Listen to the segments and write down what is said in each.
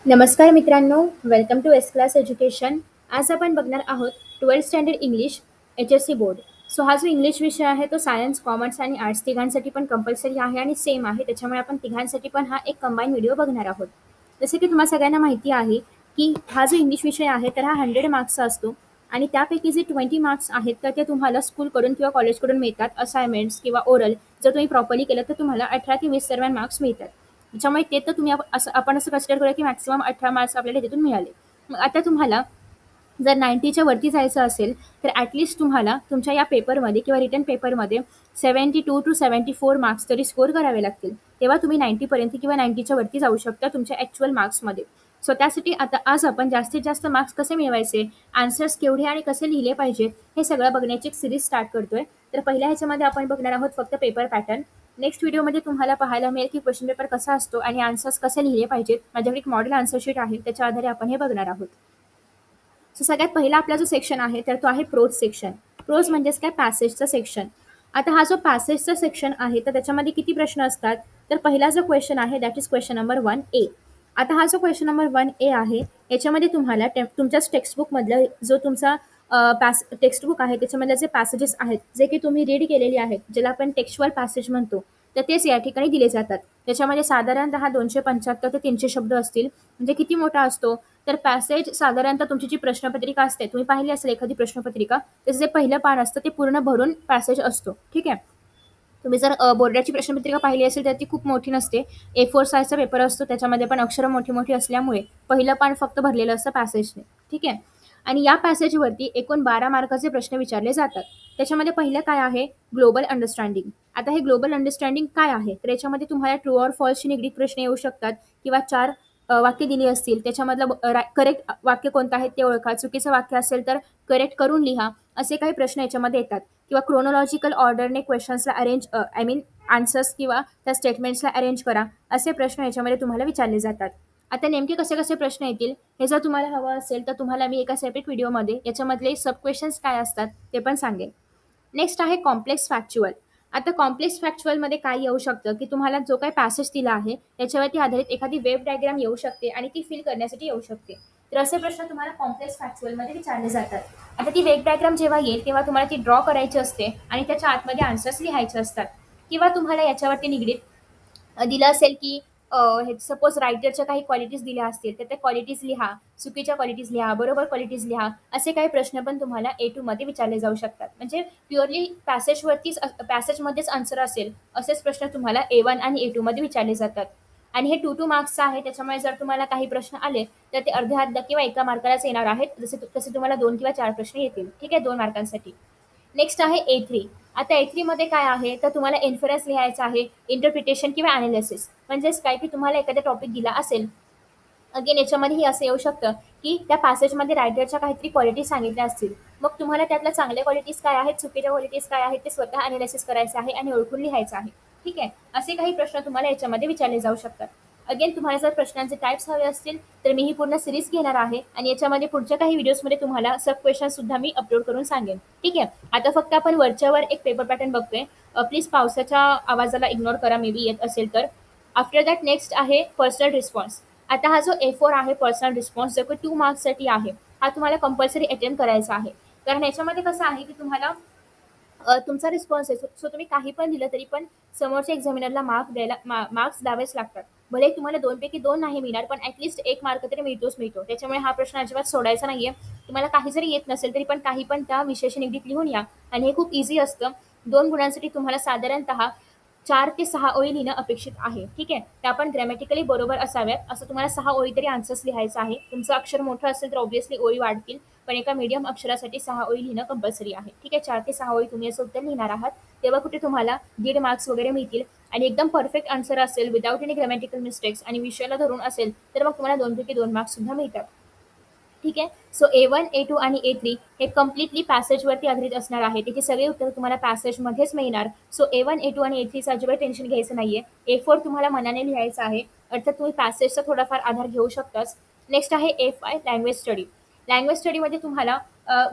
नमस्कार मित्रांनो, welcome to S class education. आज आपण बघणार आहोत 12th standard English HSC board. So हा जो इंग्लिश विषय आहे तो सायन्स, कॉमर्स आणि आर्ट्स तिघांसाठी पण कंपल्सरी आहे आणि सेम आहे. त्याच्यामुळे आपण तिघांसाठी पण हा एक कंबाईन व्हिडिओ बघणार आहोत. जसे की तुम्हाला सगळ्यांना माहिती आहे की हा जो इंग्लिश विषय आहे तर हा 100 मार्क्सचा असतो आणि त्यापैकी जे 20 मार्क्स आहेत तर ते तुम्हाला स्कूलकडून किंवा कॉलेजकडून मिळतात. असाइनमेंट्स किंवा ओरल जर तुम्ही प्रॉपरली केलं तर तुम्हाला 18 ते 20 दरम्यान मार्क्स मिळतात. त्याच्यामुळे ते तर तुम्ही आपण असं कन्सिडर करूया की मॅक्सिमम 18 मार्क्स आपल्याला तिथून मिळाले. मग आता तुम्हाला जर 90च्या वरती जायचं असेल तर ॲटलिस्ट तुम्हाला तुमच्या या पेपरमध्ये किंवा रिटन पेपरमध्ये 72 टू 74 मार्क्स तरी स्कोर करावे लागतील. तेव्हा तुम्ही 90पर्यंत किंवा 90च्या वरती जाऊ शकता तुमच्या ॲक्च्युअल मार्क्समध्ये. सो त्यासाठी आता आज आपण जास्तीत जास्त मार्क्स कसे मिळवायचे, आन्सर्स केवढे आणि कसे लिहिले पाहिजेत हे सगळं बघण्याची एक सिरीज स्टार्ट करतोय. तर पहिल्या ह्याच्यामध्ये आपण बघणार आहोत फक्त पेपर पॅटर्न. नेक्स्ट व्हिडिओमध्ये तुम्हाला पाहायला मिळेल की क्वेश्चन पेपर कसा असतो आणि आन्सर्स कसे लिहिले पाहिजेत. माझ्याकडे एक मॉडेल आन्सर शीट आहे, त्याच्या आधारे आपण हे बघणार आहोत. सो सगळ्यात पहिला आपला जो सेक्शन आहे तर तो आहे प्रोज सेक्शन. प्रोज म्हणजेच काय, पॅसेजचा सेक्शन. आता हा जो पॅसेजचा सेक्शन आहे तर त्याच्यामध्ये किती प्रश्न असतात, तर पहिला जो क्वेश्चन आहे that is question number 1A. आता हा जो क्वेश्चन नंबर 1A आहे याच्यामध्ये तुम्हाला तुमच्याच टेक्स्टबुकमधलं जो तुमचा टेक्स्टबुक आहे त्याच्यामधले जे पॅसेजेस आहेत जे की तुम्ही रीड केलेले आहेत, ज्याला आपण टेक्स्चुअल पॅसेज म्हणतो, तर तेच या ठिकाणी दिले जातात. त्याच्यामध्ये साधारणतः 275 ते 300 शब्द असतील. म्हणजे किती मोठा असतो, तर पॅसेज साधारणतः तुमची जी प्रश्नपत्रिका असते, तुम्ही पाहिली असेल एखादी प्रश्नपत्रिका, त्याचं जे पहिलं पान असतं ते पूर्ण भरून पॅसेज असतो. ठीक आहे. तुम्ही जर बोर्डाची प्रश्नपत्रिका पाहिली असेल तर ती खूप मोठी नसते. A4 साईजचा पेपर असतो, त्याच्यामध्ये पण अक्षरं मोठी मोठी असल्यामुळे पहिलं पान फक्त भरलेलं असतं पॅसेजने. ठीक आहे. आणि या पॅसेजवरती एकूण 12 मार्काचे प्रश्न विचारले जातात. त्याच्यामध्ये पहिलं काय आहे, ग्लोबल अंडरस्टँडिंग. आता हे ग्लोबल अंडरस्टँडिंग काय आहे, तर याच्यामध्ये तुम्हाला ट्रू ऑर फॉल्सशी निगडीत प्रश्न येऊ शकतात किंवा 4 वाक्य दिली असतील, त्याच्यामधलं करेक्ट वाक्य कोणतं आहे ते ओळखा, चुकीचं वाक्य असेल तर करेक्ट करून लिहा, असे काही प्रश्न याच्यामध्ये येतात. किंवा क्रोनॉलॉजिकल ऑर्डरने क्वेश्चन्सला अरेंज आय मीन आन्सर्स किंवा त्या स्टेटमेंट्सला अरेंज करा, असे प्रश्न याच्यामध्ये तुम्हाला विचारले जातात. आता नेमके कसे कसे प्रश्न येतील हे जर तुम्हाला हवं असेल तर तुम्हाला मी एका सेपरेट व्हिडिओमध्ये याच्यामधले सब क्वेश्चन्स काय असतात ते पण सांगेन. नेक्स्ट आहे कॉम्प्लेक्स फॅक्च्युअल. आता कॉम्प्लेक्स फॅक्च्युअलमध्ये काय येऊ शकतं, की तुम्हाला जो काही पॅसेज दिला आहे त्याच्यावरती आधारित एखादी वेब डायग्राम येऊ शकते आणि ती फिल करण्यासाठी येऊ शकते. तर असे प्रश्न तुम्हाला कॉम्प्लेक्स फॅक्च्युअलमध्ये विचारले जातात. आता ती वेब डायग्राम जेव्हा येईल तेव्हा तुम्हाला ती ड्रॉ करायची असते आणि त्याच्या आतमध्ये आन्सर्स लिहायचे असतात. किंवा तुम्हाला याच्यावरती निगडीत दिलं असेल की हे सपोज रायटरच्या काही क्वालिटीज दिल्या असतील तर त्या क्वालिटीज लिहा, चुकीच्या क्वालिटीज लिहा, बरोबर क्वालिटीज लिहा, असे काही प्रश्न पण तुम्हाला A2 मध्ये विचारले जाऊ शकतात. म्हणजे प्युअरली पॅसेजमध्येच आन्सर असेल असेच प्रश्न तुम्हाला A1 आणि A2 मध्ये विचारले जातात. आणि हे 2-2 मार्क्सचं आहे, त्याच्यामुळे जर तुम्हाला काही प्रश्न आले तर ते अर्ध्या किंवा एका मार्कालाच येणार आहेत. तसे तुम्हाला 2 किंवा 4 प्रश्न येतील. ठीक आहे, 2 मार्कांसाठी. नेक्स्ट आहे A3. आता A3 मध्ये काय आहे, तर तुम्हाला इन्फरन्स लिहायचा आहे, इंटरप्रिटेशन किंवा अनालिसिस. म्हणजेच काय, की तुम्हाला एखादा टॉपिक दिला असेल, अगेन याच्यामध्येही असं येऊ शकतं की त्या पॅसेजमध्ये रायटरच्या काहीतरी क्वालिटीज सांगितल्या असतील, मग तुम्हाला त्यातल्या चांगल्या क्वालिटीज काय आहेत, चुकीच्या क्वालिटीज काय आहेत ते स्वतः अनालिसिस करायचं आहे आणि ओळखून लिहायचं आहे. ठीक आहे. असे काही प्रश्न तुम्हाला याच्यामध्ये विचारले जाऊ शकतात. अगेन तुम्हाला जर प्रश्नांचे टाईप्स हवे असतील तर मी ही पूर्ण सिरीज घेणार आहे आणि याच्यामध्ये पुढच्या काही व्हिडिओजमध्ये तुम्हाला सब क्वेश्चन सुद्धा मी अपलोड करून सांगेन. ठीक आहे. आता फक्त आपण वरच्यावर एक पेपर पॅटर्न बघतोय. प्लीज पावसाच्या आवाजाला इग्नोर करा, मे बी येत असेल तर. आफ्टर दॅट नेक्स्ट आहे पर्सनल रिस्पॉन्स. आता हा जो A4 आहे पर्सनल रिस्पॉन्स, जो की 2 मार्क्ससाठी आहे, हा तुम्हाला कंपल्सरी अटेम्प्ट करायचा आहे. कारण याच्यामध्ये कसं आहे की तुम्हाला तुमचा रिस्पॉन्स आहे, सो तुम्ही काही पण दिलं तरी पण समोरच्या एक्झामिनरला मार्क्स द्यावेच लागतात. भले तुम्हाला 2 पैकी 2 नाही मिळणार, पण ॲटलिस्ट 1 मार्क तरी मिळतो. त्याच्यामुळे हा प्रश्न अजिबात सोडायचा नाहीये. तुम्हाला काही जरी येत नसेल तरी पण काही पण त्या विषयाशी निगडीत लिहून या आणि हे खूप इझी असतं. 2 गुणांसाठी तुम्हाला साधारणतः 4 ते 6 ओळी लिहिणं अपेक्षित आहे. ठीक आहे. त्या पण ग्रॅमॅटिकली बरोबर असाव्यात. असं तुम्हाला 6 ओळी तरी आन्सर्स लिहायचं आहे. तुमचं अक्षर मोठं असेल तर ऑब्व्हियसली ओळी वाढतील, पण एका मीडियम अक्षरासाठी 6 ओळी लिहिणं कंपल्सरी आहे. ठीक आहे. 4 ते 6 ओळी तुम्ही असं उत्तर लिहिणार आहात, तेव्हा कुठे तुम्हाला 1.5 मार्क्स वगैरे मिळतील. आणि एकदम परफेक्ट आन्सर असेल विदाऊट एनी ग्रॅमॅटिकल मिस्टेक्स आणि विषयाला धरून असेल तर मग तुम्हाला 2 पैकी 2 मार्क्स सुद्धा मिळतात. ठीक आहे. सो A1, A2 आणि A3 हे कम्प्लिटली पॅसेजवरती आधारित असणार आहे. त्याची सगळी उत्तरं तुम्हाला पॅसेजमध्येच मिळणार. सो A1, A2 आणि A3चं अजिबात टेन्शन घ्यायचं नाहीये. A4 तुम्हाला मनाने लिहायचं आहे, अर्थात तुम्ही पॅसेजचा थोडाफार आधार घेऊ शकताच. नेक्स्ट आहे A5 लँग्वेज स्टडी. लँग्वेज स्टडीमध्ये तुम्हाला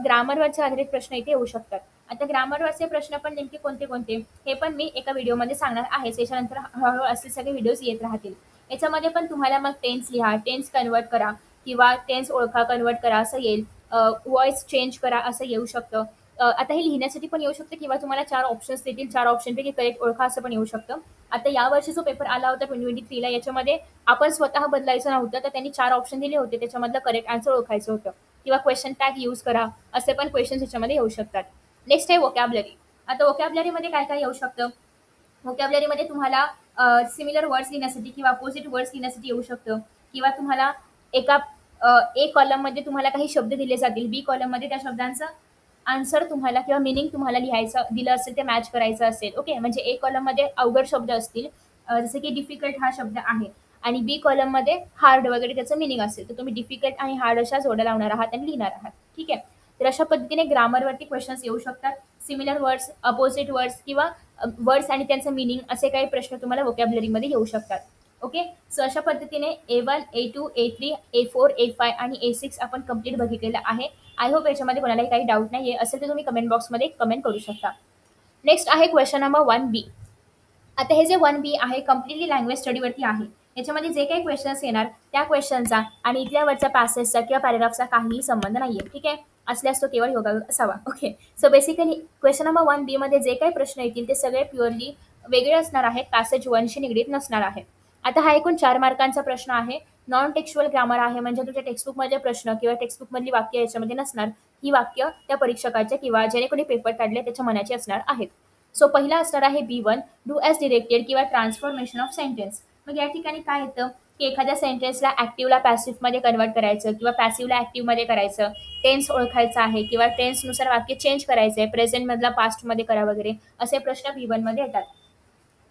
ग्रामरवरचे आधारित प्रश्न इथे येऊ शकतात. आता ग्रामरवरचे प्रश्न पण नेमके कोणते कोणते हे पण मी एका व्हिडिओमध्ये सांगणार आहे. त्याच्यानंतर हळूहळू असे सगळे व्हिडिओज येत राहतील. याच्यामध्ये पण तुम्हाला मग टेन्स लिहा, टेन्स कन्वर्ट करा किंवा टेन्स ओळखा, कन्वर्ट करा असं येईल. व्हॉइस चेंज करा असं येऊ शकतं. आता हे लिहिण्यासाठी पण येऊ शकतं किंवा तुम्हाला 4 ऑप्शन्स देतील, 4 ऑप्शनपैकी करेक्ट ओळखा असं पण येऊ शकतं. आता यावर्षी जो पेपर आला होता 2023ला याच्यामध्ये आपण स्वतः बदलायचं नव्हतं, तर त्यांनी 4 ऑप्शन दिले होते. त्याच्यामधलं करेक्ट आन्सर ओळखायचं होतं किंवा क्वेश्चन टॅग यूज करा, असे पण क्वेश्चन्स याच्यामध्ये येऊ शकतात. नेक्स्ट आहे व्होकॅब्युलरी. आता व्होकॅब्युलरीमध्ये काय काय येऊ शकतं? व्होकॅब्युलरीमध्ये तुम्हाला सिमिलर वर्ड्स लिहिण्यासाठी किंवा अपोजिट वर्ड्स लिहिण्यासाठी येऊ शकतं किंवा तुम्हाला एका ए कॉलममध्ये तुम्हाला काही शब्द दिले जातील, बी कॉलममध्ये त्या शब्दांचं आन्सर तुम्हाला किंवा मीनिंग तुम्हाला लिहायचं दिलं असेल, ते मॅच करायचं असेल. ओके, म्हणजे ए कॉलममध्ये अवघड शब्द असतील, जसं की डिफिकल्ट हा शब्द आहे आणि बी कॉलममध्ये हार्ड वगैरे त्याचं मीनिंग असेल, तर तुम्ही डिफिकल्ट आणि हार्ड अशा जोड्या लावणार आहात आणि लिहिणार आहात. ठीक आहे, तर अशा पद्धतीने ग्रामरवरती क्वेश्चन्स येऊ शकतात. सिमिलर वर्ड्स, अपोजिट वर्ड्स किंवा वर्ड्स आणि त्यांचं मीनिंग असे काही प्रश्न तुम्हाला व्होकॅब्युलरीमध्ये येऊ शकतात. ओके, सो अशा पद्धतीने A1, A2, A3, A4, A5 आणि A6 आपण कंप्लीट बघितलेलं आहे. आय होप याच्यामध्ये कोणालाही काही डाऊट नाही आहे. असेल तर तुम्ही कमेंट बॉक्समध्ये कमेंट करू शकता. नेक्स्ट आहे क्वेश्चन नंबर 1B. आता हे जे 1B आहे कम्प्लिटली लँग्वेज स्टडीवरती आहे. याच्यामध्ये जे काही क्वेश्चन्स येणार त्या क्वेश्चनचा आणि इथल्या वरच्या पॅसेजचा किंवा पॅराग्राफचा काहीही संबंध नाहीये. ठीक आहे, असल्यास तो केवळ योगायोग असावा. Okay, so basically question number 1B मध्ये जे काही प्रश्न येतील ते सगळे प्युअरली वेगळे असणार आहेत, पॅसेज 1शी निगडीत नसणार आहे. आता हा एकूण 4 मार्कांचा प्रश्न आहे. नॉन टेक्स्च्युअल ग्रामर आहे, म्हणजे तुमच्या टेक्स्टबुकमध्ये प्रश्न किंवा टेक्स्टबुकमधली वाक्य याच्यामध्ये नसणार. ही वाक्य त्या परीक्षकाच्या किंवा ज्याने कोणी पेपर काढले त्याच्या मनाची असणार आहेत. सो पहिला असणार आहे B1, डू ॲज डिरेक्टेड किंवा ट्रान्सफॉर्मेशन ऑफ सेंटेन्स. मग या ठिकाणी काय येतं की एखाद्या सेंटेन्सला ॲक्टिव्हला पॅसिव्हमध्ये कन्वर्ट करायचं किंवा पॅसिव्हला ॲक्टिव्हमध्ये करायचं, टेन्स ओळखायचा आहे किंवा टेन्सनुसार वाक्य चेंज करायचं आहे, प्रेझेंटमधला पास्टमध्ये करा वगैरे असे प्रश्न B1 मध्ये येतात.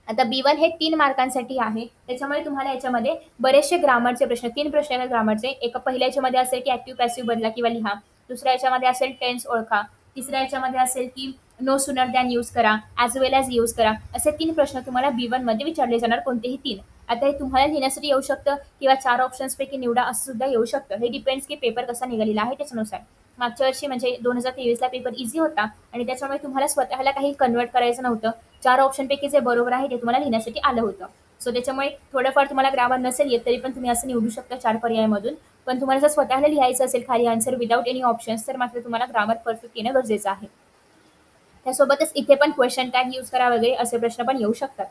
आता B1 हे 3 मार्कांसाठी आहे. त्याच्यामुळे तुम्हाला याच्यामध्ये बरेचसे ग्रामरचे प्रश्न, 3 प्रश्न आहेत ग्रामरचे. एका पहिल्या याच्यामध्ये असेल की ॲक्टिव्ह पॅसिव्ह बदला किंवा लिहा, दुसऱ्या याच्यामध्ये असेल टेन्स ओळखा, तिसऱ्या याच्यामध्ये असेल की नो सुनर दॅन यूज करा, ॲज वेल ॲज यूज करा. असे 3 प्रश्न तुम्हाला B1 मध्ये विचारले जाणार, कोणतेही 3. आता हे तुम्हाला लिहिण्यासाठी येऊ शकतं किंवा 4 ऑप्शन्सपैकी निवडा असं सुद्धा येऊ शकतं. हे डिपेंड्स की पेपर कसा निघालेला आहे त्याच्यानुसार. मागच्या वर्षी म्हणजे 2023ला पेपर इझी होता आणि त्याच्यामुळे तुम्हाला स्वतःला काही कन्वर्ट करायचं नव्हतं. 4 ऑप्शनपैकी जे बरोबर आहे ते तुम्हाला लिहिण्यासाठी आलं होतं. सो त्याच्यामुळे थोडंफार तुम्हाला ग्रामर नसेल येत तरी पण तुम्ही असं निवडू शकता 4 पर्यायामधून. पण तुम्हाला जर स्वतःला लिहायचं असेल खाली आन्सर विदाऊट एनी ऑप्शन्स, तर मात्र तुम्हाला ग्रामर परफेक्ट येणं गरजेचं आहे. त्यासोबतच इथे पण क्वेश्चन टॅग यूज करा वगैरे असे प्रश्न पण येऊ शकतात.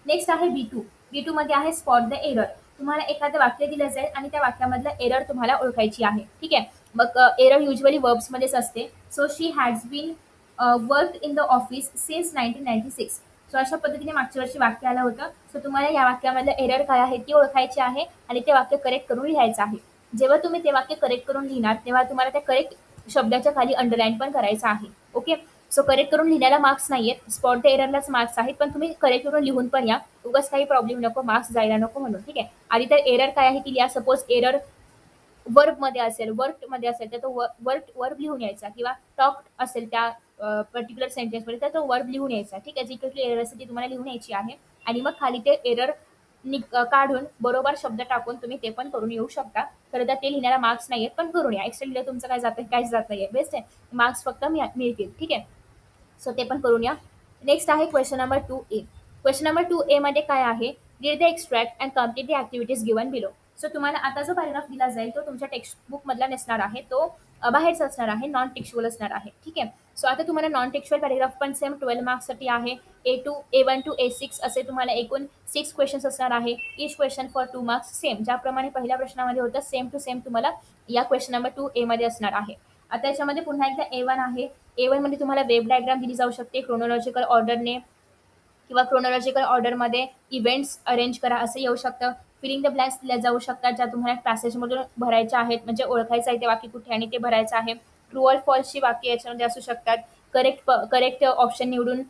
नेक्स्ट आहे B2. B2 मध्ये आहे स्पॉट द एरर. तुम्हाला एखादं वाक्य दिलं जाईल आणि त्या वाक्यामधलं एरर तुम्हाला ओळखायची आहे. ठीक आहे, मग एरर युजली वर्ब्समध्येच असते. So she has been work in the office since 1996. सो अशा पद्धतीने मागच्या वर्षी वाक्य आलं होतं. सो तुम्हाला या वाक्यामधलं एरर काय आहे ती ओळखायची आहे आणि ते वाक्य करेक्ट करून लिहायचं आहे. जेव्हा तुम्ही ते वाक्य करेक्ट करून लिहिणार तेव्हा तुम्हाला त्या करेक्ट शब्दाच्या खाली अंडरलाईन पण करायचं आहे. ओके, सो करेक्ट करून लिहिण्याला मार्क्स नाही आहेत, स्पॉट द एररलाच मार्क्स आहेत, पण तुम्ही करेक्ट करून लिहून पण या, उगाच काही प्रॉब्लेम नको, मार्क्स जायला नको म्हणून. ठीक आहे, आधी तर एरर काय आहे ती लिहा. सपोज एरर वर्बमध्ये असेल, वर्कमध्ये असेल तर तो वर्ब लिहून यायचा किंवा टॉक असेल त्या पर्टिक्युलर सेंटेन्समध्ये तर तो वर्ब लिहून यायचा. ठीक आहे, जी काही एरर असेल ती तुम्हाला लिहून यायची आहे आणि मग खाली ते एरर काढून बरोबर शब्द टाकून तुम्ही ते पण करून येऊ शकता. खरं तर ते लिहिण्याला मार्क्स नाही आहेत, पण करून या. एक्स्ट्रा लिहिलं तुमचं काय जातं, काहीच जात नाही आहे, बेस्ट आहे, मार्क्स फक्त मिळतील. ठीक आहे, सो ते पण करून या. नेक्स्ट आहे question number 2A. Question number 2A मध्ये काय आहे, read the extract and complete the activities given below. So तुम्हाला आता जो पॅराग्राफ दिला जाईल तो तुमच्या टेक्स्टबुक मधला नसणार आहे, तो बाहेरचा असणार आहे, नॉन टेक्स्च्युअल असणार आहे. ठीक आहे, सो आता तुम्हाला नॉन टेक्स्च्युअल पॅराग्राफ पण सेम 12 मार्क्ससाठी आहे. A2, A1 to A6 असे तुम्हाला एकूण 6 क्वेश्चन्स असणार आहे. Each question for 2 marks. Same ज्याप्रमाणे पहिल्या प्रश्नामध्ये होतं सेम टू सेम तुम्हाला या क्वेश्चन नंबर 2A मध्ये असणार आहे. आता याच्यामध्ये पुन्हा एकदा A1 आहे. A1 मध्ये तुम्हाला वेब डायग्राम दिली जाऊ शकते क्रोनॉलॉजिकल ऑर्डरने किंवा क्रोनॉलॉजिकल ऑर्डरमध्ये इव्हेंट्स अरेंज करा असं येऊ शकतं. फिलिंग द ब्लँक्स दिल्या जाऊ शकतात ज्या तुम्हाला पॅसेजमधून भरायच्या आहेत, म्हणजे ओळखायचं आहे ते वाक्य कुठे आणि ते भरायचं आहे. ट्रू ऑर फॉल्सची वाक्य याच्यामध्ये असू शकतात. करेक्ट ऑप्शन निवडून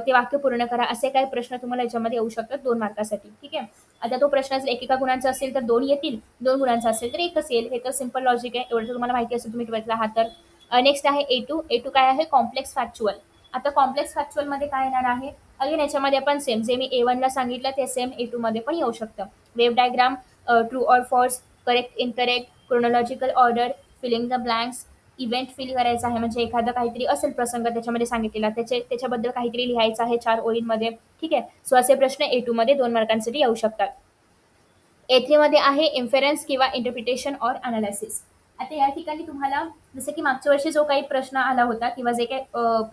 ते वाक्य पूर्ण करा असे काही प्रश्न तुम्हाला याच्यामध्ये येऊ शकतात 2 मार्कासाठी. ठीक आहे, आता तो प्रश्न जर एकेका गुणांचा असेल तर 2 येतील, 2 गुणांचा असेल तर 1च येईल. हे तर सिम्पल लॉजिक आहे, एवढं तर तुम्हाला माहिती असेल, तुम्ही 12th आहात तर. नेक्स्ट आहे A2. A2 काय आहे, कॉम्प्लेक्स फॅक्च्युअल. आता कॉम्प्लेक्स फॅक्च्युअलमध्ये काय येणार आहे, अगेन याच्यामध्ये पण सेम जे मी A1 ला सांगितलं ते सेम A2 मध्ये पण येऊ शकतं. Web diagram, true or false, correct incorrect, chronological order, filling the blanks, event fill करायचा आहे, म्हणजे एखादा काहीतरी असेल प्रसंग त्याच्यामध्ये सांगितलेला त्याच्याबद्दल काहीतरी लिहायचं आहे 4 ओळींमध्ये. ठीक आहे, सो असे प्रश्न A2 मध्ये 2 मार्कांसाठी येऊ शकतात. A3 मध्ये आहे इन्फेरन्स किंवा इंटरप्रिटेशन ऑर अनालिसिस. आता या ठिकाणी तुम्हाला जसं की मागच्या वर्षी जो काही प्रश्न आला होता किंवा जे काही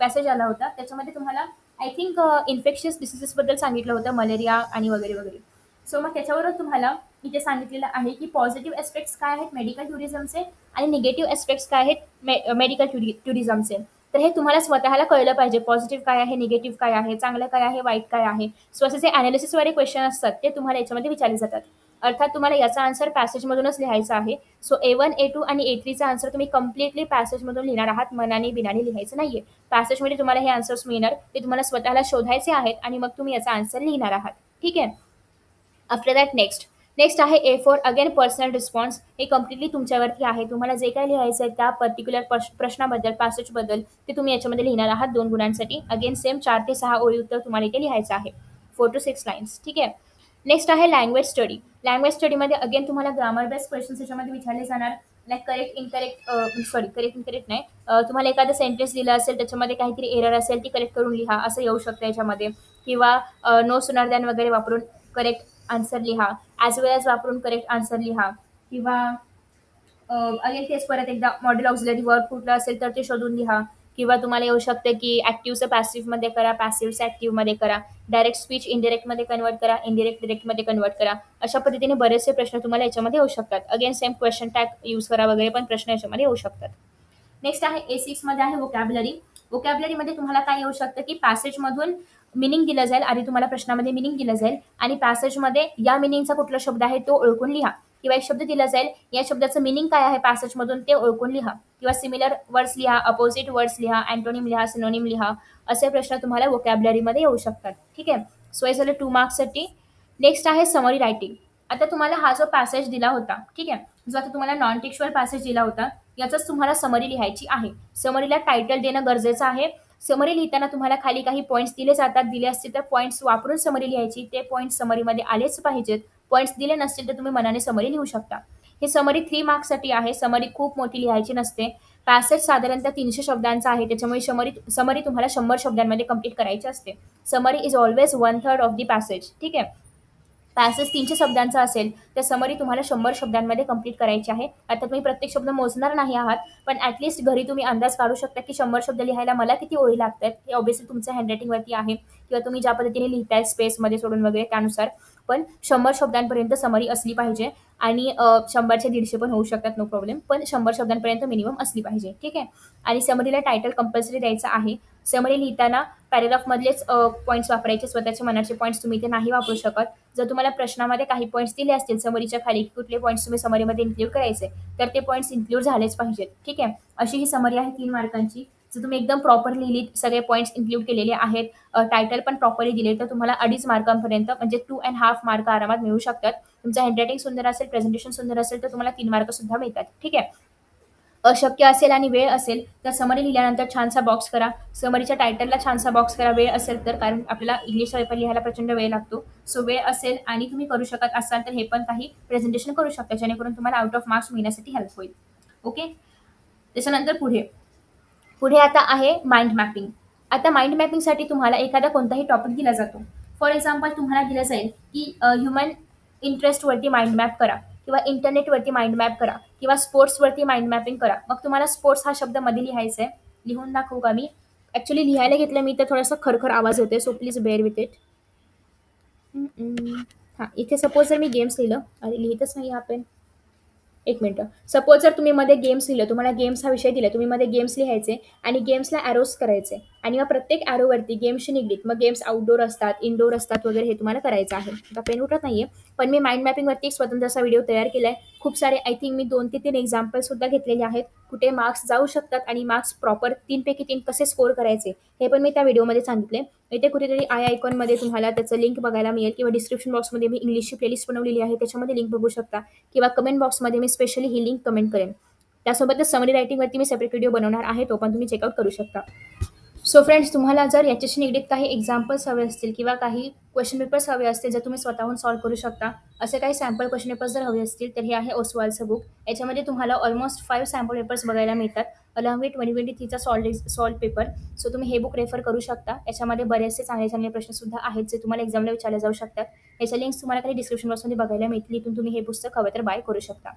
पॅसेज आला होता त्याच्यामध्ये तुम्हाला आय थिंक इन्फेक्शियस डिसिजेसबद्दल सांगितलं होतं, मलेरिया आणि वगैरे वगैरे. सो मग त्याच्यावरच तुम्हाला इथे सांगितलेलं आहे की पॉझिटिव्ह एस्पेक्ट्स काय आहेत मेडिकल टुरिझमचे आणि निगेटिव्ह एस्पेक्ट्स काय आहेत मेडिकल टुरिझमचे. तर हे तुम्हाला स्वतःला कळलं पाहिजे, पॉझिटिव्ह काय आहे, निगेटिव्ह काय आहे, चांगलं काय आहे, वाईट काय आहे. सो असे जे अनालिसिसवाले क्वेश्चन असतात ते तुम्हाला याच्यामध्ये विचारले जातात. अर्थात तुम्हाला याचा आन्सर पॅसेजमधूनच लिहायचा आहे. सो A1, A2 आणि A3चा आन्सर तुम्ही कम्प्लिटली पॅसेजमधून लिहिणार आहात, मनाने बिनाने लिहायचं नाहीये. पॅसेजमध्ये तुम्हाला हे आन्सर्स मिळणार, ते तुम्हाला स्वतःला शोधायचे आहेत आणि मग तुम्ही याचा आन्सर लिहिणार आहात. ठीक आहे. आफ्टर दॅट नेक्स्ट आहे A4 अगेन पर्सनल रिस्पॉन्स. हे कम्प्लिटली तुमच्यावरती आहे, तुम्हाला जे काय लिहायचं आहे त्या पर्टिक्युलर प्रश्नाबद्दल पॅसेजबद्दल ते तुम्ही याच्यामध्ये लिहिणार आहात 2 गुणांसाठी. अगेन सेम 4 ते 6 ओळी उत्तर तुम्हाला इथे लिहायचं आहे, 4 to 6 लाईन्स. ठीक आहे. नेक्स्ट आहे लँग्वेज स्टडी. लँग्वेज स्टडीमध्ये अगेन तुम्हाला ग्रामर बेस्ड क्वेश्चन्स याच्यामध्ये विचारले जाणार. लाईक करेक्ट इनकरेक्ट नाही, तुम्हाला एखादं सेंटेन्स दिलं असेल त्याच्यामध्ये काहीतरी एरर असेल ती करेक्ट करून लिहा असं येऊ शकतं याच्यामध्ये. किंवा नो सुनर दॅन वगैरे वापरून करेक्ट आन्सर लिहा, ॲज वेल ॲज वापरून करेक्ट आन्सर लिहा. किंवा अगेन तेच परत एकदा मॉडेल ऑक्झिलरी वर्ब कुठलं असेल तर ते शोधून लिहा. किंवा तुम्हाला येऊ शकते की ॲक्टिव्हचं पॅसिव्हमध्ये करा, पॅसिव्हचं ॲक्टिव्हमध्ये करा, डायरेक्ट स्पीच इनडिरेक्टमध्ये कन्वर्ट करा, इनडिरेक्ट डिरेक्टमध्ये कन्वर्ट करा. अशा पद्धतीने बरेचसे प्रश्न तुम्हाला याच्यामध्ये येऊ शकतात. Again same question tag use करा वगैरे पण प्रश्न याच्यामध्ये येऊ शकतात. नेक्स्ट आहे A6 मध्ये आहे वोकॅब्युलरी. वोकॅब्युलरीमध्ये तुम्हाला काय येऊ शकतं की पॅसेजमधून मिनिंग दिलं जाईल, आधी तुम्हाला प्रश्नामध्ये मिनिंग दिलं जाईल आणि पॅसेजमध्ये या मिनिंगचा कुठला शब्द आहे तो ओळखून लिहा. किंवा एक शब्द दिला जाईल, या शब्दाचं मिनिंग काय आहे पॅसेजमधून ते ओळखून लिहा. किंवा सिमिलर वर्ड्स लिहा, अपोजिट वर्ड्स लिहा, अँटोनिम लिहा, सिनोनिम लिहा. असे प्रश्न तुम्हाला वोकॅब्युलरीमध्ये येऊ शकतात. ठीक आहे. सो हे झालं 2 मार्क्ससाठी. नेक्स्ट आहे समरी रायटिंग. आता तुम्हाला हा जो पॅसेज दिला होता, ठीक आहे, जो आता तुम्हाला नॉन टेक्स्च्युअल पॅसेज दिला होता याचाच तुम्हाला समरी लिहायची आहे. समरीला टायटल देणं गरजेचं आहे. समरी लिहिताना तुम्हाला खाली काही पॉईंट्स दिले जातात, दिले असतील तर पॉईंट्स वापरून समरी लिहायची, ते पॉईंट्स समरीमध्ये आलेच पाहिजेत. पॉईंट्स दिले नसतील तर तुम्ही मनाने समरी लिहू शकता. हे समरी 3 मार्क्ससाठी आहे. समरी खूप मोठी लिहायची नसते. पॅसेज साधारणतः 300 शब्दांचा आहे, त्याच्यामुळे समरी तुम्हाला 100 शब्दांमध्ये कंप्लीट करायची असते. Summary is always 1/3 of the passage. ठीक आहे. पॅसेज 300 शब्दांचा असेल तर समरी तुम्हाला 100 शब्दांमध्ये कंप्लीट करायची आहे. आता तुम्ही प्रत्येक शब्द मोजणार नाही आहात, पण ॲटलिस्ट घरी तुम्ही अंदाज काढू शकता की 100 शब्द लिहायला मला किती ओळी लागतात. हे ऑब्व्हियसली तुमच्या हँडरायटिंगवरती आहे किंवा तुम्ही ज्या पद्धतीने लिहिताय स्पेसमध्ये सोडून वगैरे त्यानुसार. पण 100 शब्दांपर्यंत समरी असली पाहिजे आणि 100चे 150 पण होऊ शकतात, नो प्रॉब्लेम, पण 100 शब्दांपर्यंत मिनिमम असली पाहिजे. ठीक आहे. आणि समरीला टायटल कंपल्सरी द्यायचं आहे. समरी लिहिताना पॅरेग्राफमधलेच पॉईंट्स वापरायचे, स्वतःचे मनाचे पॉईंट्स तुम्ही ते नाही वापरू शकत. जर तुम्हाला प्रश्नामध्ये काही पॉईंट्स दिले असतील समरीच्या खाली कुठले पॉईंट्स तुम्ही समरीमध्ये इन्क्लूड करायचे तर ते पॉईंट्स इन्क्लूड झालेच पाहिजेत. ठीक आहे. अशी ही समरी आहे 3 मार्कांची. जर तुम्ही एकदम प्रॉपर लिहिलीत, सगळे पॉईंट्स इन्क्लूड केलेले आहेत, टायटल पण प्रॉपरली दिले तर तुम्हाला 2.5 मार्कांपर्यंत म्हणजे 2.5 मार्क आरामात मिळू शकतात. तुमचं हँडरायटिंग सुंदर असेल, प्रेझेंटेशन सुंदर असेल तर तुम्हाला 3 मार्क सुद्धा मिळतात. ठीक आहे. अशक्य असेल आणि वेळ असेल तर समरी लिहिल्यानंतर छानसा बॉक्स करा. समरीच्या टायटलला छानसा बॉक्स करा वेळ असेल तर, कारण आपल्याला इंग्लिशचा पेपर लिहायला प्रचंड वेळ लागतो. सो वेळ असेल आणि तुम्ही करू शकत असाल तर हे पण काही प्रेझेंटेशन करू शकता, जेणेकरून तुम्हाला आउट ऑफ मार्क्स मिळण्यासाठी हेल्प होईल. ओके. त्याच्यानंतर पुढे आता आहे माइंड मॅपिंग. आता माइंड मॅपिंगसाठी तुम्हाला एखादा कोणताही टॉपिक दिला जातो. फॉर एक्झाम्पल तुम्हाला दिलं जाईल की ह्युमन इंटरेस्टवरती माइंड मॅप करा किंवा इंटरनेटवरती माइंड मॅप करा किंवा स्पोर्ट्सवरती माइंड मॅपिंग करा. मग तुम्हाला स्पोर्ट्स हा शब्द मध्ये लिहायचा आहे. लिहून दाखवू का मी? ॲक्च्युली लिहायला घेतलं मी तर थोडासा खरखर आवाज होते, so please bear with it. हां, इथे सपोज जर मी गेम्स लिहिलं, अरे लिहितच नाही आपण, एक मिनटं. सपोज जर तुम्ही मध्ये गेम्स लिहिलं, तुम्हाला गेम्स हा विषय दिला, तुम्ही मध्ये गेम्स लिहायचे आणि गेम्सला ॲरोज करायचे आणि मग प्रत्येक ॲरोवरती गेम्सची निगडीत, मग गेम्स आउटडोर असतात, इनडोर असतात वगैरे, हे तुम्हाला करायचं आहे. आता पेन उठत नाहीये, पण मी माइंड मॅपिंगवरती एक स्वतंत्र असा व्हिडिओ तयार केला आहे. खूप सारे आय थिंक मी 2 ते 3 एक्झाम्पल्ससुद्धा घेतलेले आहेत. कुठे मार्क्स जाऊ शकतात आणि मार्क्स प्रॉपर 3 पैकी 3 कसे स्कोर करायचे हे पण मी त्या व्हिडिओमध्ये सांगितले. इथे कुठेतरी आय आयकॉनमध्ये तुम्हाला त्याचं लिंक बघायला मिळेल किंवा डिस्क्रिप्शन बॉक्समध्ये मी इंग्लिशची प्लेलिस्ट बनवलेली आहे, त्याच्यामध्ये लिंक बघू शकता. किंवा कमेंट बॉक्समध्ये मी स्पेशली ही लिंक कमेंट करेन. त्यासोबतच समरी रायटिंगवरती मी सेपरेट व्हिडिओ बनवणार आहे, तो पण तुम्ही चेकआउट करू शकता. सो फ्रेंड्स, तुम्हाला जर याच्याशी निगडीत काही एक्झाम्पल्स हवे असतील किंवा काही क्वेश्चन पेपर्स हवे असतील, जर तुम्ही स्वतःहून सॉल्व्ह करू शकता, असे काही सॅम्पल क्वेश्चन पेपर्स जर हवे असतील, तर हे आहे ओसवालचं बुक. याच्यामध्ये तुम्हाला ऑलमोस्ट 5 सॅम्पल पेपर्स बघायला मिळतात, अलॉंग विथ 2023चा सॉल्व्ह पेपर. सो तुम्ही हे बुक रेफर करू शकता. याच्यामध्ये बरेचसे चांगले चांगले प्रश्नसुद्धा आहेत, जे तुम्हाला एक्झामला विचारले जाऊ शकतात. याच्या लिंक्स तुम्हाला काही डिस्क्रिप्शन बॉक्समध्ये बघायला मिळतील. इथून तुम्ही हे पुस्तक हवं तर बाय करू शकता.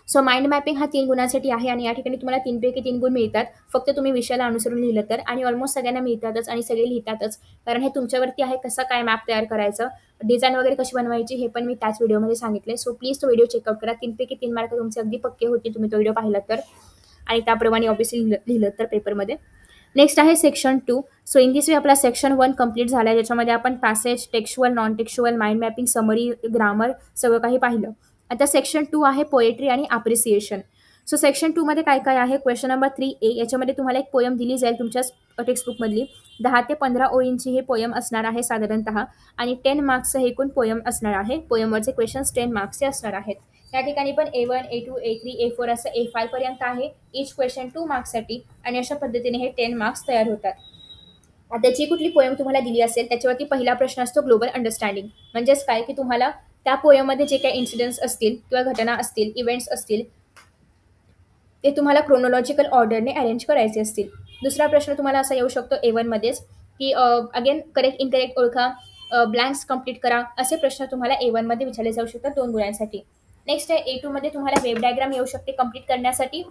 सो माइंड मॅपिंग हा 3 गुणांसाठी आहे आणि या ठिकाणी तुम्हाला 3 पैकी 3 गुण मिळतात, फक्त तुम्ही विषयाला अनुसरून लिहिलं तर. आणि ऑलमोस्ट सगळ्यांना मिळतातच आणि सगळे लिहितातच, कारण हे तुमच्यावरती आहे कसं काय मॅप तयार करायचं, डिझाईन वगैरे कशी बनवायची, हे पण मी त्याच व्हिडिओमध्ये सांगितले. सो प्लीज तो व्हिडिओ चेकआउट करा. 3 पैकी 3 मार्क तुमचे अगदी पक्के होतील तुम्ही तो व्हिडिओ पाहिला तर, आणि त्याप्रमाणे ऑब्व्हियसली लिहिलं तर पेपरमध्ये. नेक्स्ट आहे section 2. So in this way आपला सेक्शन 1 कंप्लीट झाला आहे, ज्याच्यामध्ये आपण passage, textual, non textual, mind mapping, summary, grammar सगळं काही पाहिलं. आता सेक्शन 2 आहे पोएट्री आणि अप्रिसिएशन. सो सेक्शन 2 मध्ये काय काय आहे? क्वेश्चन नंबर 3A, याच्यामध्ये तुम्हाला एक पोयम दिली जाईल तुमच्या टेक्स्टबुकमधली. 10 ते 15 ओळींची हे पोयम असणार आहे साधारणतः, आणि 10 मार्क्सचं हे एकूण पोयम असणार आहे. पोयमवरचे क्वेश्चन्स 10 मार्क्सचे असणार आहेत. या ठिकाणी पण A1, A2, A3, A4 असं A5 पर्यंत आहे. इच क्वेश्चन 2 मार्क्ससाठी, आणि अशा पद्धतीने हे 10 मार्क्स तयार होतात. आता जी कुठली पोयम तुम्हाला दिली असेल त्याच्यावरती पहिला प्रश्न असतो ग्लोबल अंडरस्टँडिंग. म्हणजेच काय, की तुम्हाला त्या पोयममध्ये जे काही इन्सिडेंट्स असतील किंवा घटना असतील, इव्हेंट्स असतील, ते तुम्हाला क्रोनॉलॉजिकल ऑर्डरने अरेंज करायचे असतील. दुसरा प्रश्न तुम्हाला असा येऊ शकतो A1 मध्येच, की अगेन करेक्ट इनकरेक्ट ओळखा, ब्लँक्स कंप्लीट करा, असे प्रश्न तुम्हाला A1 मध्ये विचारले जाऊ शकतात 2 गुणांसाठी. नेक्स्ट आहे A2 मध्ये तुम्हाला वेब डायग्राम येऊ शकते कंप्लीट करण्यासाठी,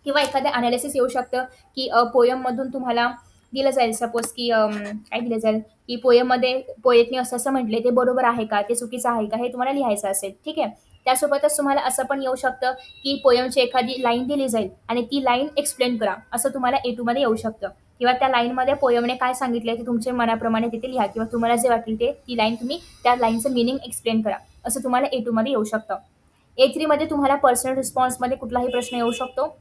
किंवा एखादं अनालिसिस येऊ शकतं, की पोयममधून तुम्हाला दिलं जाईल सपोज, की काय दिलं जाईल, की पोयममध्ये पोएटने असं असं म्हटले, ते बरोबर आहे का, ते चुकीचं आहे का, हे तुम्हाला लिहायचं असेल. ठीक आहे. त्यासोबतच तुम्हाला असं पण येऊ शकतं, की पोयमची एखादी लाईन दिली जाईल आणि ती लाईन एक्सप्लेन करा, असं तुम्हाला A2 मध्ये येऊ शकतं. किंवा त्या लाईनमध्ये पोयमने काय सांगितलंय ते तुमच्या मनाप्रमाणे तिथे लिहा, किंवा तुम्हाला जे वाटेल ते ती लाईन तुम्ही त्या लाईनचं मिनिंग एक्सप्लेन करा, असं तुम्हाला A2 मध्ये येऊ शकतं. A3 मध्ये तुम्हाला पर्सनल रिस्पॉन्समध्ये कुठलाही प्रश्न येऊ शकतो.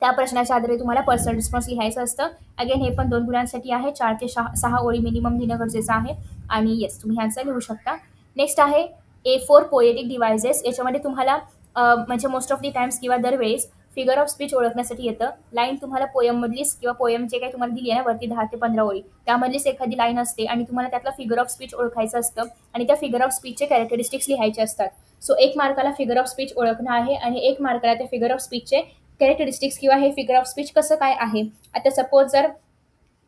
त्या प्रश्नाच्या आधारे तुम्हाला पर्सनल रिस्पॉन्स लिहायचं असतं. अगेन हे पण 2 गुणांसाठी आहे. 4 ते 6 ओळी मिनिमम लिहिणं गरजेचं आहे, आणि येस तुम्ही ह्यांचं लिहू शकता. नेक्स्ट आहे A4 पोएटिक डिव्हायसेस. याच्यामध्ये तुम्हाला म्हणजे मोस्ट ऑफ दी टाइम्स किंवा दरवेळेस फिगर ऑफ स्पीच ओळखण्यासाठी येतं. लाईन तुम्हाला पोयममधलीच किंवा पोयम जे काही तुम्हाला दिली आहे ना वरती 10 ते 15 ओळी, त्यामधलीच एखादी लाईन असते आणि तुम्हाला त्यातला फिगर ऑफ स्पीच ओळखायचं असतं, आणि त्या फिगर ऑफ स्पीचचे कॅरेक्टरिस्टिक्स लिहायचे असतात. सो 1 मार्काला फिगर ऑफ स्पीच ओळखणं आहे, आणि 1 मार्काला त्या फिगर ऑफ स्पीचचे कॅरेक्टरिस्टिक्स किंवा हे फिगर ऑफ स्पीच कसं काय आहे. आता सपोज जर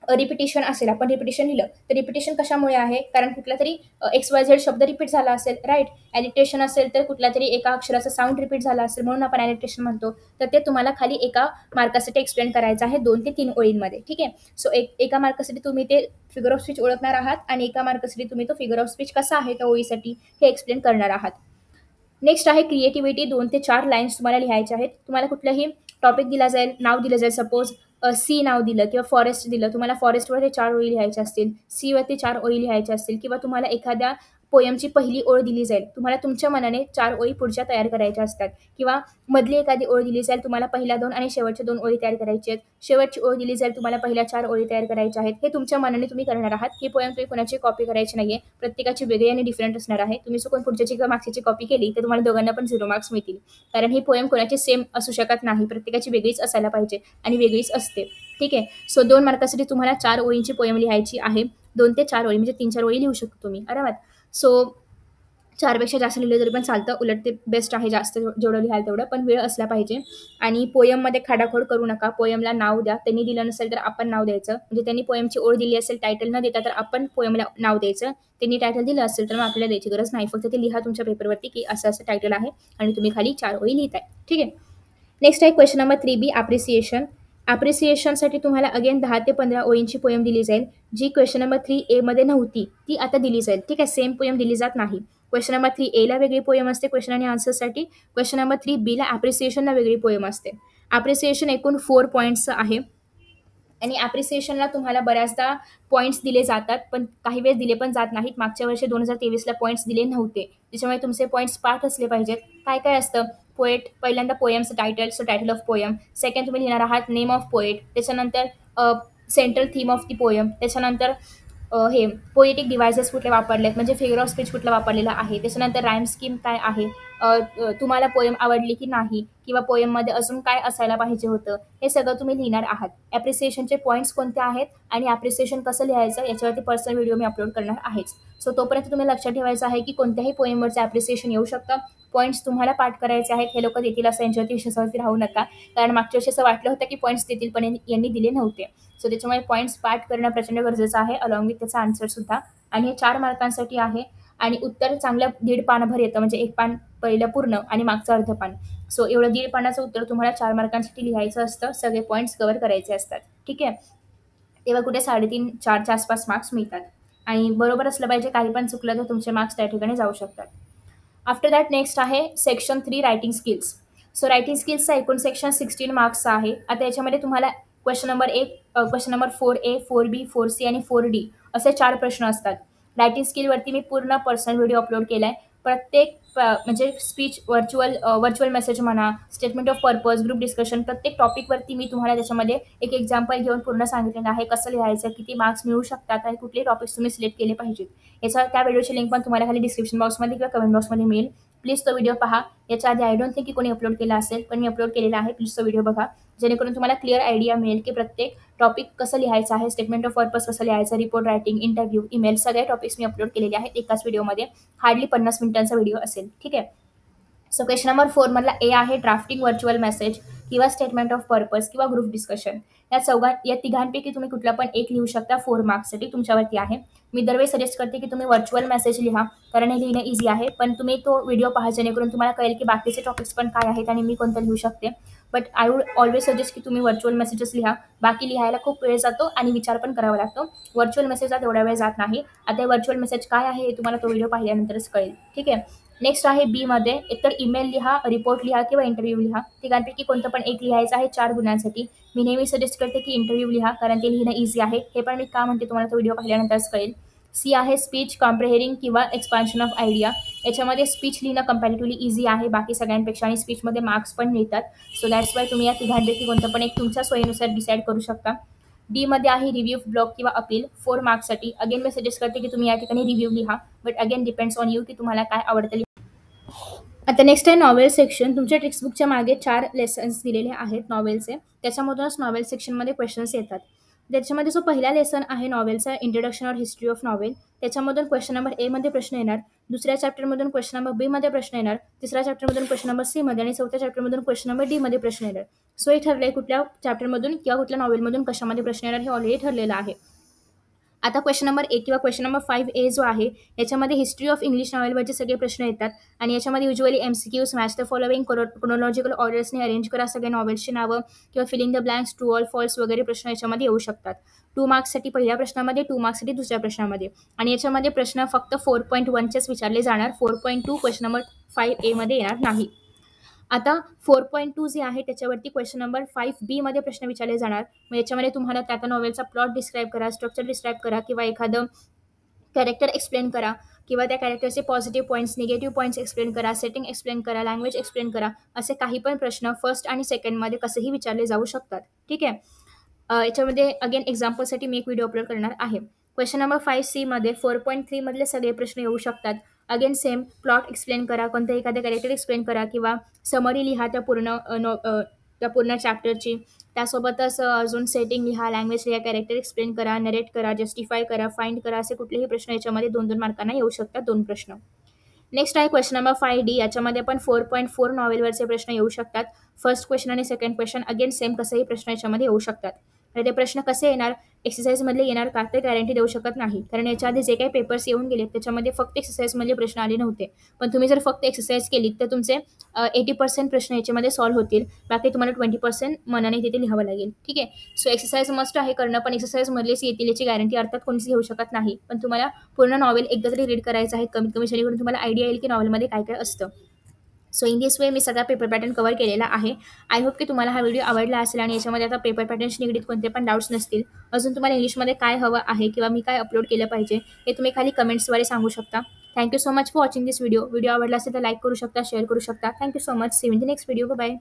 रिपिटिशन असेल, आपण रिपिटिशन लिहिलं तर रिपिटिशन कशामुळे आहे, कारण कुठला तरी XYZ शब्द रिपीट झाला असेल, राईट. ॲलिटेशन असेल तर कुठल्या तरी एका अक्षराचा साऊंड रिपीट झाला असेल, म्हणून आपण ॲलिटेशन म्हणतो. तर ते तुम्हाला खाली एका मार्कासाठी एक्सप्लेन करायचं आहे 2 ते 3 ओळींमध्ये. ठीक आहे. सो एका मार्कासाठी तुम्ही ते फिगर ऑफ स्पीच ओळखणार आहात, आणि एका मार्कासाठी तुम्ही तो फिगर ऑफ स्पीच कसा आहे त्या ओळीसाठी हे एक्सप्लेन करणार आहात. नेक्स्ट आहे क्रिएटिव्हिटी. 2 ते 4 लाईन्स तुम्हाला लिहायच्या आहेत. तुम्हाला कुठलाही टॉपिक दिला जाईल, नाव दिलं जाईल, सपोज सी नाव दिलं किंवा फॉरेस्ट दिलं, तुम्हाला फॉरेस्टवरती 4 ओळी लिहायच्या असतील, सीवरती 4 ओळी लिहायच्या असतील, किंवा तुम्हाला एखाद्या पोयमची पहिली ओळ दिली जाईल, तुम्हाला तुमच्या मनाने 4 ओळी पुढच्या तयार करायच्या असतात, किंवा मधली एखादी ओळ दिली जाईल, तुम्हाला पहिल्या 2 आणि शेवटच्या 2 ओळी तयार करायची आहेत. शेवटची ओळ दिली जाईल, तुम्हाला पहिल्या 4 ओळी तयार करायच्या आहेत. हे तुमच्या मनाने तुम्ही करणार आहात. ही पोयम तुम्ही कोणाची कॉपी करायची नाहीये, प्रत्येकाची वेगळी आणि डिफरंट असणार आहे. तुम्ही चुकून पुढच्याची किंवा मागच्याची कॉपी केली तर तुम्हाला दोघांना पण 0 मार्क्स मिळतील, कारण ही पोयम कोणाची सेम असू शकत नाही, प्रत्येकाची वेगळीच असायला पाहिजे, आणि वेगळीच असते. ठीक आहे. सो 2 मार्कासाठी तुम्हाला 4 ओळींची पोयम लिहायची आहे. 2 ते 4 ओळी म्हणजे 3-4 ओळी लिहू शकतो तुम्ही आरामात. सो 4 पेक्षा जास्त लिहिलं तरी पण चालतं, उलट ते बेस्ट आहे, जास्त जेवढं लिहाल तेवढं, पण वेळ असला पाहिजे. आणि पोयममध्ये खाडाखोड करू नका. पोयमला नाव द्या. त्यांनी दिलं नसेल तर आपण नाव द्यायचं, म्हणजे त्यांनी पोयमची ओळ दिली असेल टायटल न देता तर आपण पोयमला नाव द्यायचं. त्यांनी टायटल दिलं असेल तर मग आपल्याला द्यायची गरज नाही, फक्त ते लिहा तुमच्या पेपरवरती की असं असं टायटल आहे, आणि तुम्ही खाली 4 ओळी लिहिताय. ठीक आहे. नेक्स्ट आहे क्वेश्चन नंबर 3B अप्रिसिएशन. अप्रिसिएशनसाठी तुम्हाला अगेन 10 ते 15 ओळींची पोयम दिली जाईल, जी क्वेश्चन नंबर 3A मध्ये नव्हती, ती आता दिली जाईल. ठीक आहे. सेम पोयम दिली जात नाही. क्वेश्चन नंबर 3A ला वेगळी पोयम असते क्वेश्चन आणि आन्सरसाठी. क्वेश्चन नंबर 3B ला अप्रिसिएशनला वेगळी पोयम असते. अप्रिसिएशन एकूण 4 पॉईंट्सचं आहे, आणि अप्रिसिएशनला तुम्हाला बऱ्याचदा पॉईंट्स दिले जातात, पण काही वेळेस दिले पण जात नाहीत. मागच्या वर्षी 2023ला पॉईंट्स दिले नव्हते, त्याच्यामुळे तुमचे पॉईंट्स पाठ असले पाहिजेत. काय काय असतं? पोएट, पहिल्यांदा पोयमचं title, so title of poem. Second तुम्ही लिहिणार आहात नेम ऑफ पोएट. त्याच्यानंतर central theme of the poem. त्याच्यानंतर हे पोएटिक डिव्हायसेस कुठले वापरलेत, म्हणजे फिगर ऑफ स्पीच कुठला वापरलेला आहे. त्याच्यानंतर राईम स्कीम काय आहे, तुम्हाला पोएम आवडली की नाही किंवा पोएममध्ये अजून काय असायला पाहिजे होतं, हे सगळं तुम्ही लिहिणार आहात. ॲप्रिसिएशनचे पॉईंट्स कोणते आहेत आणि ॲप्रिसिएशन कसं लिहायचं याच्यावरती पर्सनल व्हिडिओ मी अपलोड करणार आहेच. सो तोपर्यंत तुम्ही लक्षात ठेवायचं आहे की कोणत्याही पोएमवरचं ॲप्रिसिएशन येऊ शकतं. पॉईंट्स तुम्हाला पाठ करायचे आहेत, हे लोकं देतील असं यांच्यावरती विश्वासावरती राहू नका. कारण मागच्या वर्षी असं वाटलं होतं की पॉईंट्स देतील, पण यांनी दिले नव्हते. सो त्याच्यामुळे पॉईंट्स पाठ करणं प्रचंड गरजेचं आहे, अलॉंग विथ त्याचा आन्सरसुद्धा. आणि हे 4 मार्कांसाठी आहे आणि उत्तर चांगलं दीड पानभर येतं, म्हणजे एक पान पहिलं पूर्ण आणि मागचं अर्ध पान. सो एवढं दीड पानाचं उत्तर तुम्हाला 4 मार्कांसाठी लिहायचं असतं. सगळे पॉईंट्स कव्हर करायचे असतात. ठीक आहे. तेव्हा कुठे 3.5-4च्या आसपास मार्क्स मिळतात. आणि बरोबर असलं पाहिजे, काही पण चुकलं तर तुमचे मार्क्स त्या ठिकाणी जाऊ शकतात. आफ्टर दॅट नेक्स्ट आहे section 3 writing skills. So writing स्किल्सचा एकूण सेक्शन 16 मार्क्सचा आहे. आता याच्यामध्ये तुम्हाला question number 1, question number 4A, 4B, 4C आणि 4D असे 4 प्रश्न असतात. रायटिंग स्किलवरती मी पूर्ण पर्सनल व्हिडिओ अपलोड केला आहे. प्रत्येक म्हणजे स्पीच, व्हर्च्युअल मेसेज म्हणा, statement of purpose, group discussion, प्रत्येक टॉपिकवरती मी तुम्हाला त्याच्यामध्ये एक एक्झाम्पल घेऊन पूर्ण सांगितलेलं आहे. कसं लिहायचं, किती मार्क्स मिळू शकतात आणि कुठले टॉपिक्स तुम्ही सिलेक्ट केले पाहिजेत. त्या व्हिडिओची लिंक पण तुम्हाला खाली डिस्क्रिप्शन बॉक्समध्ये किंवा कमेंट बॉक्समध्ये मिळेल. प्लीज तो व्हिडिओ पहा. याच्या आधी आय डोंट थिंक की कोणी अपलोड केला असेल, पण मी अपलोड केलेला आहे. प्लीज तो व्हिडिओ बघा, जेणेकरून तुम्हाला क्लिअर आयडिया मिळेल की प्रत्येक टॉपिक कसं लिहायचं आहे, स्टेटमेंट ऑफ पर्पज कसं लिहायचं, रिपोर्ट रायटिंग, इंटरव्ह्यू, ईमेल, सगळे टॉपिक्स मी अपलोड केलेले आहेत एकाच व्हिडिओमध्ये. हार्डली 50 मिनिटांचा व्हिडिओ असेल. ठीक आहे. सो क्वेश्चन नंबर 4 मधला ए आहे ड्राफ्टिंग व्हर्च्युअल मेसेज किंवा स्टेटमेंट ऑफ पर्पज किंवा ग्रुप डिस्कशन. या तिघांपैकी तुम्ही कुठला पण एक लिहू शकता. 4 मार्क्ससाठी तुमच्यावरती आहे. मी दरवेळी सजेस्ट करते की तुम्ही व्हर्च्युअल मेसेज लिहा, कारण हे लिहिणं इझी आहे. पण तुम्ही तो व्हिडिओ पहा, जेणेकरून तुम्हाला कळेल की बाकीचे टॉपिक्स पण काय आहेत आणि मी कोणतं लिहू शकते. But I would always suggest की तुम्ही व्हर्च्युअल मेसेजेस लिहा. बाकी लिहायला खूप वेळ जातो आणि विचार पण करावा लागतो. व्हर्च्युअल मेसेजला तेवढा वेळ जात नाही. आता व्हर्च्युअल मेसेज काय आहे हे तुम्हाला तो व्हिडिओ पाहिल्यानंतरच कळेल. ठीक आहे. नेक्स्ट आहे बी मध्ये, एकतर ईमेल लिहा, रिपोर्ट लिहा किंवा इंटरव्ह्यू लिहा. तिघांपैकी कोणतं पण एक लिहायचं आहे 4 गुणांसाठी. मी नेहमी सजेस्ट करते की इंटरव्ह्यू लिहा, कारण ते लिहिणं इझी आहे. हे पण मी का म्हणते तुम्हाला तो व्हिडिओ पाहिल्यानंतरच कळेल. सी आहे स्पीच कॉम्प्रेहेरिंग किंवा एक्सपान्शन ऑफ आयडिया. याच्यामध्ये स्पीच लिहिणं कम्पॅरेटिव्हली इझी आहे बाकी सगळ्यांपेक्षा आणि स्पीचमध्ये मार्क्स पण मिळतात. सो दॅट्स वाय तुम्ही या तिघांपैकी कोणतं पण एक तुमच्या सोयीनुसार डिसाईड करू शकता. डी मध्ये आहे रिव्ह्यू, ब्लॉग किंवा अपील 4 मार्क्ससाठी. अगेन मी सजेस्ट करते की तुम्ही या ठिकाणी रिव्ह्यू लिहा, but again depends on you की तुम्हाला काय आवडतं. आता नेक्स्ट आहे नॉवेल सेक्शन. तुमच्या टेक्स्टबुकच्या मागे 4 लेसन्स दिलेले आहेत नॉवेलचे. त्याच्यामधूनच नॉवेल सेक्शनमध्ये क्वेश्चन्स येतात. त्याच्यामध्ये जो पहिला लेसन आहे नॉवेलचा, introduction or history of novel, त्याच्यामधून क्वेश्चन नंबर ए मध्ये प्रश्न येणार. दुसऱ्या चॅप्टरमधून क्वेश्चन नंबर बी मध्ये प्रश्न येणार. तिसऱ्या चॅप्टरमधून क्वेश्चन नंबर सी मध्ये आणि चौथ्या चॅप्टरमधून क्वेश्चन नंबर डी मध्ये प्रश्न येणार. सो हे ठरलंय कुठल्या चॅप्टरमधून किंवा कुठल्या नॉवेलमधून कशामध्ये प्रश्न येणार हे ऑलरेडी ठरलेलं आहे. आता क्वेश्चन नंबर 1 किंवा क्वेश्चन नंबर 5A जो आहे याच्यामध्ये हिस्ट्री ऑफ इंग्लिश नॉवेलवरचे सगळे प्रश्न येतात आणि याच्यामध्ये usually MCQs, match the following, chronological ऑर्डर्सने अरेंज करा सगळ्या नॉवेल्सची नावं किंवा filling the blanks, true or false वगैरे प्रश्न याच्यामध्ये येऊ शकतात. 2 मार्क्ससाठी पहिल्या प्रश्नामध्ये, 2 मार्क्ससाठी दुसऱ्या प्रश्नामध्ये. आणि याच्यामध्ये प्रश्न फक्त 4.1चेच विचारले जाणार. 4.2 क्वेश्चन नंबर 5A मध्ये येणार नाही. आता 4.2 जे आहे त्याच्यावरती क्वेश्चन नंबर 5B मध्ये प्रश्न विचारले जाणार. मग याच्यामध्ये तुम्हाला त्या नॉवेलचा प्लॉट डिस्क्राईब करा, स्ट्रक्चर डिस्क्राईब करा किंवा एखादं कॅरेक्टर एक्सप्लेन करा किंवा त्या कॅरेक्टरचे positive points, negative points explain करा, सेटिंग एक्सप्लेन करा, लँग्वेज एक्सप्लेन करा. असे काही पण प्रश्न फर्स्ट आणि सेकंडमध्ये कसेही विचारले जाऊ शकतात. ठीक आहे. याच्यामध्ये अगेन एक्झाम्पलसाठी मी एक व्हिडिओ अपलोड करणार आहे. क्वेश्चन नंबर 5C मध्ये 4.3 मधले सगळे प्रश्न येऊ शकतात. अगेन सेम, प्लॉट एक्सप्लेन करा, कोणतं एखादं कॅरेक्टर एक्सप्लेन करा किंवा समरी लिहा त्या पूर्ण चॅप्टरची. त्यासोबतच अजून सेटिंग लिहा, लँग्वेज लिहा, कॅरेक्टर एक्सप्लेन करा, नरेट करा, जस्टिफाय करा, फाइंड करा. असे कुठलेही प्रश्न याच्यामध्ये 2-2 मार्कांना येऊ शकतात, 2 प्रश्न. नेक्स्ट आहे क्वेश्चन नंबर 5D. याच्यामध्ये पण 4.4 नॉवेलवरचे प्रश्न येऊ शकतात. फर्स्ट क्वेश्चन आणि सेकंड क्वेश्चन अगेन सेम कसेही प्रश्न याच्यामध्ये येऊ शकतात. आणि ते प्रश्न कसे येणार, एक्सरसाइजमधले येणार का ते गॅरंटी देऊ शकत नाही, कारण याच्या आधी जे काही पेपर्स येऊन गेले त्याच्यामध्ये फक्त एक्सरसाइजमधले प्रश्न आले नव्हते. पण तुम्ही जर फक्त एक्सरसाइज केली तर तुमचे 80% प्रश्न याच्यामध्ये सॉल्व्ह होतील. बाकी तुम्हाला 20% मनाने तिथे लिहावं लागेल. ठीक आहे. सो एक्सरसाइज मस्ट आहे करणं, पण एक्सरसाइजमधलेच येतील याची गॅरंटी अर्थात कोणीच घेऊ शकत नाही. पण तुम्हाला पूर्ण नॉवेल एकदा तरी रीड करायचं आहे कमीत कमी, जेणेकरून तुम्हाला आयडिया येईल की नॉवेलमध्ये काय काय असतं. सो इन दिस वे मी सगळा पेपर पॅटर्न कव्हर केलेला आहे. आय होप की तुम्हाला हा व्हिडिओ आवडला असेल आणि याच्यामध्ये आता पेपर पॅटर्नशी निगडीत कोणते पण डाऊट्स नसतील. अजून तुम्हाला इंग्लिशमध्ये काय हवं आहे किंवा मी काय अपलोड केलं पाहिजे हे तुम्ही खाली कमेंट्सद्वारे सांगू शकता. Thank you so much for watching this video. Video आवडला असेल तर लाईक करू शकता, शेअर करू शकता. Thank you so much. See you in the next video. Bye.